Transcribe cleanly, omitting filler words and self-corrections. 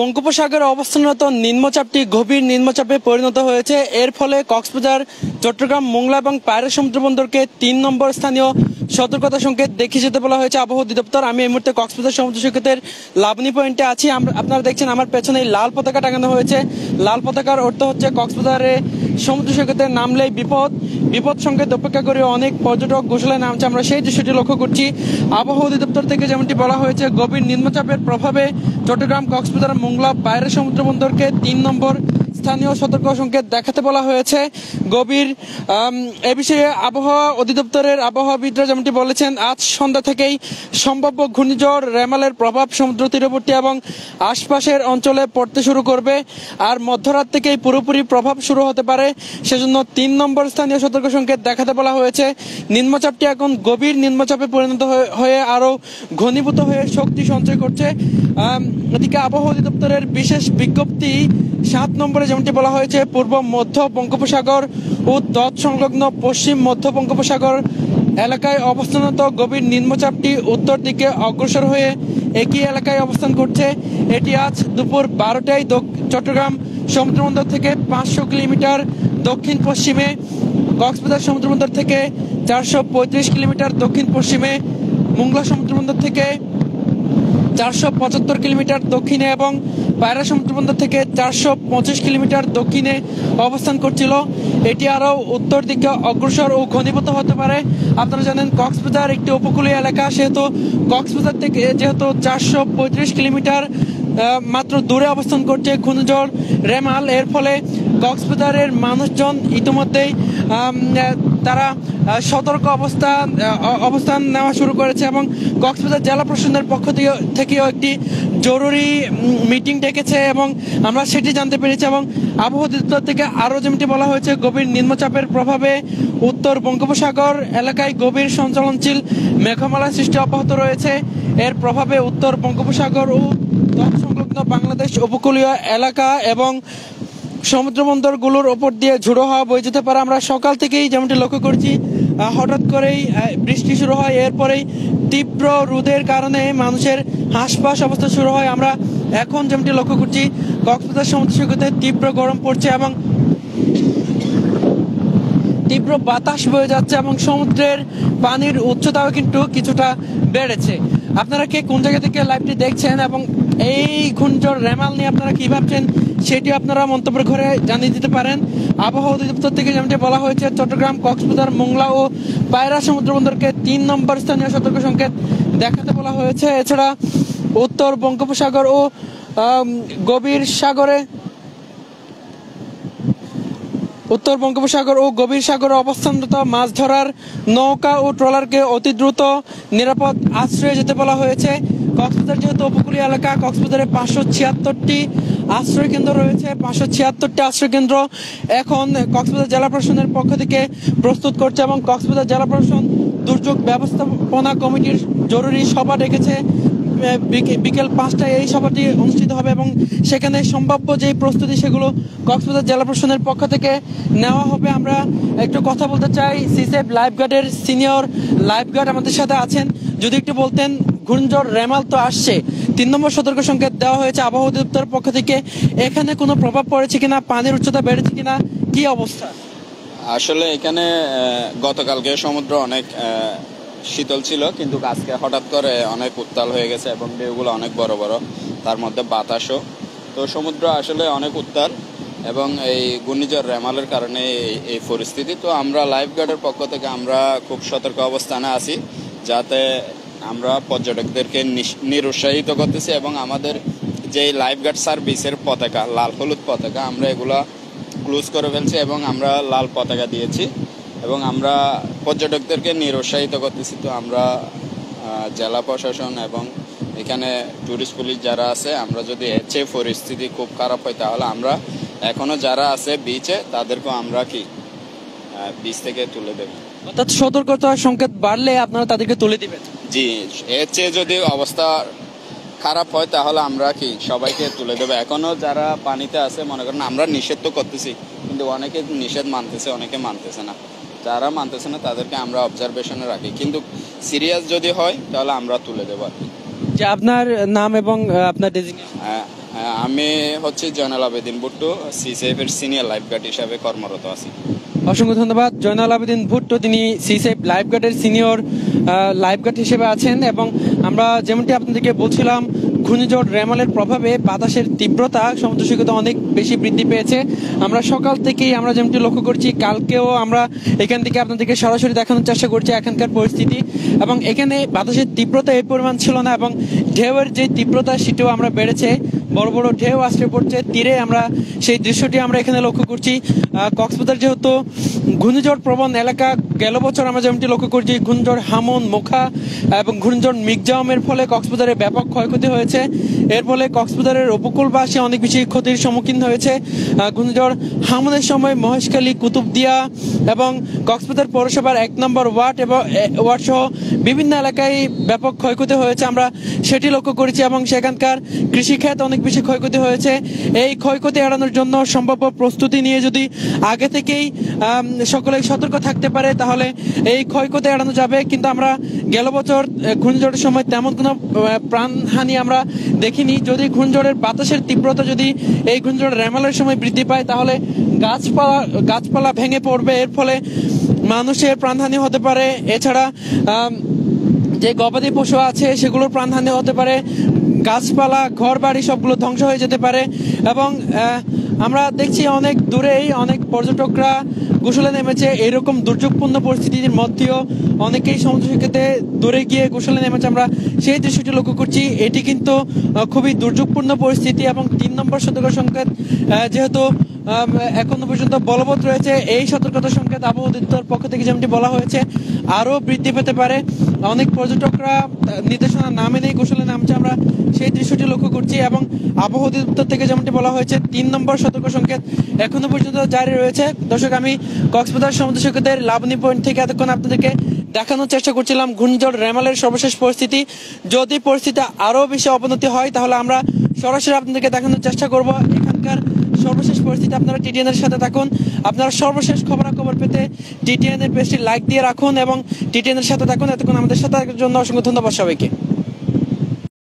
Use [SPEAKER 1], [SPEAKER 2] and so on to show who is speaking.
[SPEAKER 1] বঙ্গোপসাগরে অবস্থানরত নিম্নচাপটি গভীর নিম্নচাপে পরিণত হয়েছে। এর ফলে কক্সবাজার, চট্টগ্রাম, মোংলা এবং পায়রা সমুদ্র বন্দরকে ৩ নম্বর স্থানীয় সতর্কতা সংকেত দেখিয়ে যেতে বলা হয়েছে আবহাওয়া অধিদপ্তর। আমি এই মুহূর্তে কক্সবাজার সমুদ্র সৈকতের লাবণী পয়েন্টে আছি। আপনারা দেখছেন আমার পেছনে লাল পতাকা টাঙানো হয়েছে। লাল পতাকার অর্থ হচ্ছে কক্সবাজারে সমুদ্র সৈকতে নামলেই বিপদ সংকেত অপেক্ষা করে অনেক পর্যটক গোসলায় নামছে। আমরা সেই দৃশ্যটি লক্ষ্য করছি। আবহাওয়া অধিদপ্তর থেকে যেমনটি বলা হয়েছে, গভীর নিম্নচাপের প্রভাবে চট্টগ্রাম, কক্সবাজার, মোংলা, পায়রা সমুদ্র বন্দরকে ৩ নম্বর স্থানীয় সতর্ক সংকেত দেখাতে বলা হয়েছে। এ বিষয়ে আবহাওয়া অধিদপ্তরের আবহাওয়াবিদরা যেমনটি বলেছেন, আজ সন্ধ্যা থেকেই সম্ভাব্য ঘূর্ণিঝড় রেমালের প্রভাব সমুদ্র তীরবর্তী এবং আশপাশের অঞ্চলে পড়তে শুরু করবে। আর মধ্যরাত থেকেই পুরোপুরি প্রভাব শুরু হতে পারে। সেজন্য ৩ নম্বর স্থানীয় সতর্ক সংকেত দেখাতে বলা হয়েছে। নিম্নচাপটি এখন গভীর নিম্নচাপে পরিণত হয়ে আরো ঘনীভূত হয়ে শক্তি সঞ্চয় করছে। এদিকে আবহাওয়া অধিদপ্তরের বিশেষ বিজ্ঞপ্তি ৭ নম্বরে যেমনটি বলা হয়েছে, পূর্ব মধ্য বঙ্গোপসাগর ও তৎসংলগ্ন পশ্চিম মধ্য বঙ্গোপসাগর এলাকায় অবস্থানরত গভীর নিম্নচাপটি উত্তর দিকে অগ্রসর হয়ে একই এলাকায় অবস্থান করছে। এটি আজ দুপুর ১২টায় চট্টগ্রাম সমুদ্রবন্দর থেকে ৫০০ কিলোমিটার দক্ষিণ পশ্চিমে, কক্সবাজার সমুদ্রবন্দর থেকে ৪৩৫ কিলোমিটার দক্ষিণ পশ্চিমে, মোংলা সমুদ্রবন্দর থেকে ৪৭৫ কিলোমিটার দক্ষিণে এবং পায়রা সমুদ্রবন্দর থেকে ৪২৫ কিলোমিটার দক্ষিণে অবস্থান করছিল। এটি আরও উত্তর দিকে অগ্রসর ও ঘনীভূত হতে পারে। আপনারা জানেন কক্সবাজার একটি উপকূলীয় এলাকা, সেহেতু কক্সবাজার থেকে যেহেতু ৪৩৫ কিলোমিটার মাত্র দূরে অবস্থান করছে ঘূর্ণিঝড় রেমাল। এর ফলে কক্সবাজারের মানুষজন ইতিমধ্যেই তারা সতর্ক অবস্থান নেওয়া শুরু করেছে এবং কক্সবাজার জেলা প্রশাসনের পক্ষ থেকেও একটি জরুরি মিটিং ডেকেছে এবং আমরা সেটি জানতে পেরেছি। এবং আবহাওয়া অধিদপ্তর থেকে আরও যেমনটি বলা হয়েছে, গভীর নিম্নচাপের প্রভাবে উত্তর বঙ্গোপসাগর এলাকায় গভীর সঞ্চালনশীল মেঘমালা সৃষ্টি অব্যাহত রয়েছে। এর প্রভাবে উত্তর বঙ্গোপসাগর ও তৎসংলগ্ন বাংলাদেশ উপকূলীয় এলাকা এবং সমুদ্র বন্দরগুলোর ওপর দিয়ে ঝোড়ো হাওয়া বয়ে যেতে পারে। আমরা সকাল থেকেই যেমনটি লক্ষ্য করছি, হঠাৎ করেই বৃষ্টি শুরু হয়, এরপরেই তীব্র রোদের কারণে মানুষের হাঁসফাঁস অবস্থা শুরু হয়। আমরা এখন যেমনটি লক্ষ্য করছি, কক্সবাজার সমুদ্র সৈকতে তীব্র গরম পড়ছে এবং তীব্র বাতাস বয়ে যাচ্ছে এবং সমুদ্রের পানির উচ্চতাও কিন্তু কিছুটা বেড়েছে। আপনারা কে কোন জায়গা থেকে লাইভটি দেখছেন এবং এই ঘূর্ণিঝড় রেমাল নিয়ে আপনারা কি ভাবছেন সেটি আপনারা মন্তব্যের ঘরে জানিয়ে দিতে পারেন। আবহাওয়া অধিদপ্তর থেকে যেমনটি বলা হয়েছে, চট্টগ্রাম, কক্সবাজার, মোংলা ও পায়রা সমুদ্র বন্দরকে ৩ নম্বর স্থানীয় সতর্ক সংকেত দেখাতে বলা হয়েছে। এছাড়া উত্তর বঙ্গোপসাগর ও গভীর সাগরে অবস্থানরত মাছ ধরার নৌকা ও ট্রলারকে অতি দ্রুত নিরাপদ আশ্রয়ে যেতে বলা হয়েছে। কক্সবাজার যেহেতু উপকূলীয় এলাকা, কক্সবাজারে ৫৭৬টি আশ্রয় কেন্দ্র রয়েছে। ৫৭৬টি আশ্রয় কেন্দ্র এখন কক্সবাজার জেলা প্রশাসনের পক্ষ থেকে প্রস্তুত করছে এবং কক্সবাজার জেলা প্রশাসন দুর্যোগ ব্যবস্থাপনা কমিটির জরুরি সভা ডেকেছে। বিকেল ৫টায় এই সভাটি অনুষ্ঠিত হবে এবং সেখানে সম্ভাব্য যে প্রস্তুতি সেগুলো কক্সবাজার জেলা প্রশাসনের পক্ষ থেকে নেওয়া হবে। আমরা একটু কথা বলতে চাই, সিসেফ লাইফগার্ডের সিনিয়র লাইফগার্ড আমাদের সাথে আছেন। যদি একটু বলতেন, ঘূর্ণিঝড় রেমাল তো আসছে, ৩ নম্বর সতর্ক সংকেত দেওয়া হয়েছে আবহাওয়া অধিদপ্তরের পক্ষ থেকে, এখানে কোনো প্রভাব পড়েছে কিনা, পানির উচ্চতা বেড়েছে কিনা, কি অবস্থা?
[SPEAKER 2] আসলে এখানে গতকালকে সমুদ্র অনেক শীতল ছিল, কিন্তু আজকে হঠাৎ করে অনেক উত্তাল হয়ে গেছে এবং ঢেউগুলো অনেক বড় বড়, তার মধ্যে বাতাসও। তো সমুদ্র আসলে অনেক উত্তাল এবং এই ঘূর্ণিঝড় রেমালের কারণে এই পরিস্থিতি। তো আমরা লাইফগার্ডের পক্ষ থেকে আমরা খুব সতর্ক অবস্থানে আছি, যাতে আমরা পর্যটকদেরকে নিরুৎসাহিত করতেছি এবং আমাদের যে লাইফগার্ড সার্ভিসের পতাকা, লাল হলুদ পতাকা, আমরা এগুলা ক্লোজ করে ফেলছি এবং আমরা লাল পতাকা দিয়েছি এবং আমরা পর্যটকদেরকে নিরুৎসাহিত করতেছি। তো আমরা জেলা প্রশাসন এবং এখানে ট্যুরিস্ট পুলিশ যারা আছে, আমরা যদি এর চেয়ে পরিস্থিতি খুব খারাপ হয় তাহলে আমরা এখনো যারা আছে বিচে তাদেরকেও আমরা বিচ থেকে তুলে দেব।
[SPEAKER 1] অর্থাৎ সতর্কতার সংকেত বাড়লে আপনারা তাদেরকে তুলে দিবেন?
[SPEAKER 2] জি, এর চেয়ে যদি অবস্থা খারাপ হয় তাহলে আমরা সবাইকে তুলে দেবো। এখনো যারা পানিতে আছে, মনে করেন আমরা নিষেধ তো করতেছি, কিন্তু অনেকে নিষেধ মানতেছে, অনেকে মানতেছে না। যারা মানতেছে না তাদেরকে আমরা অবজারভেশনে রাখি, কিন্তু সিরিয়াস যদি হয় তাহলে আমরা তুলে দেবো আর কি।
[SPEAKER 1] যে আপনার নাম এবং আপনার ডেজিগনেশন?
[SPEAKER 2] আমি হচ্ছে জয়নাল আবেদিন ভুট্টো, সিসিএফ এর সিনিয়র লাইফ গার্ড হিসাবে কর্মরত আছি।
[SPEAKER 1] অসংখ্য ধন্যবাদ। জয়নাল আবেদিন ভুট্টো, তিনি সিসেফ লাইফ গার্ডের সিনিয়র লাইফ গার্ড হিসেবে আছেন। এবং আমরা যেমনটি আপনাদেরকে বলছিলাম, ঘূর্ণিঝড় রেমালের প্রভাবে বাতাসের তীব্রতা সমুদ্র সৈকতে অনেক বেশি বৃদ্ধি পেয়েছে। আমরা সকাল থেকেই আমরা যেমনটি লক্ষ্য করছি, কালকেও আমরা এখান থেকে আপনাদেরকে সরাসরি দেখানোর চেষ্টা করছি এখানকার পরিস্থিতি। এবং এখানে বাতাসের তীব্রতা এই পরিমাণ ছিল না, এবং ঢেউয়ের যে তীব্রতা সেটাও আমরা বেড়েছে। বড় বড় ঢেউ আশ্রয় পড়ছে তীরে, আমরা সেই দৃশ্যটি আমরা এখানে লক্ষ্য করছি। কক্সবাজার যেহেতু ঘূর্ণিঝড় প্রবণ এলাকা, গেল বছর আমরা যেমনটি লক্ষ্য করছি ঘূর্ণিঝড় হামন, মোখা এবং ঘূর্ণিঝড় মিগজামের ফলে কক্সবাজারে ব্যাপক ক্ষয়ক্ষতি হয়েছে। এর ফলে কক্সবাজারের উপকূলবাসী অনেক বেশি ক্ষতির সম্মুখীন হয়েছে। ঘূর্ণিঝড় হামনের সময় মহেশখালী, কুতুবদিয়া এবং কক্সবাজার পৌরসভার 1 নম্বর ওয়ার্ড এবং ওয়ার্ড সহ বিভিন্ন এলাকায় ব্যাপক ক্ষয়ক্ষতি হয়েছে, আমরা সেটি লক্ষ্য করেছি। এবং সেখানকার কৃষিখাত অনেক বেশি ক্ষয়ক্ষতি হয়েছে। এই ক্ষয়ক্ষতি এড়ানোর জন্য সম্ভাব্য প্রস্তুতি নিয়ে যদি আগে থেকেই সকলে সতর্ক থাকতে পারে তাহলে এই ক্ষয়ক্ষতি এড়ানো যাবে। কিন্তু আমরা গেল বছর ঘূর্ণিঝড়ের সময় তেমন কোনো প্রাণহানি আমরা দেখিনি। যদি ঘূর্ণিঝড়ের বাতাসের তীব্রতা যদি এই ঘূর্ণিঝড় রেমালের সময় বৃদ্ধি পায় তাহলে গাছপালা ভেঙে পড়বে, এর ফলে মানুষের প্রাণহানি হতে পারে। এছাড়া যে গবাদি পশু আছে সেগুলোর প্রাণহানি হতে পারে, গাছপালা, ঘর বাড়ি সবগুলো ধ্বংস হয়ে যেতে পারে। এবং আমরা দেখছি অনেক দূরেই অনেক পর্যটকরা গোসলে নেমেছে। এরকম দুর্যোগপূর্ণ পরিস্থিতির মধ্যেও অনেকেই সমুদ্র সৈকতে দূরে গিয়ে গোসলে নেমেছে, আমরা সেই দৃশ্যটি লক্ষ্য করছি। এটি কিন্তু খুবই দুর্যোগপূর্ণ পরিস্থিতি। এবং 3 নম্বর সতর্ক সংকেত যেহেতু এখনো পর্যন্ত বলবৎ রয়েছে, এই সতর্কতা সংকেত আবহাওয়া অধিদপ্তর পক্ষ থেকে যেমনটি বলা হয়েছে আরও বৃদ্ধি পেতে পারে। অনেক পর্যটকরা নির্দেশনা না মেনেই গোসলে নামছে, আমরা সেই দৃশ্যটি লক্ষ্য করছি। এবং আবহাওয়া অধিদপ্তর থেকে যেমনটি বলা হয়েছে 3 নম্বর সতর্ক সংকেত এখনো পর্যন্ত জারি রয়েছে। দর্শক, আমি কক্সবাজার সমুদ্র সৈকতের লাবণী পয়েন্ট থেকে এতক্ষণ আপনাদেরকে দেখানোর চেষ্টা করছিলাম ঘূর্ণিঝড় রেমালের সর্বশেষ পরিস্থিতি। যদি পরিস্থিতি আরও বেশি অবনতি হয় তাহলে আমরা সরাসরি আপনাদেরকে দেখানোর চেষ্টা করব এখানকার সর্বশেষ পরিস্থিতি। আপনারা টিটিএন এর সাথে থাকুন। আপনারা সর্বশেষ খবরাখবর পেতে টিটিএন এর পেজটি লাইক দিয়ে রাখুন এবং টিটিএন এর সাথে থাকুন। এতক্ষণ আমাদের সাথে থাকার জন্য অসংখ্য ধন্যবাদ সবাইকে।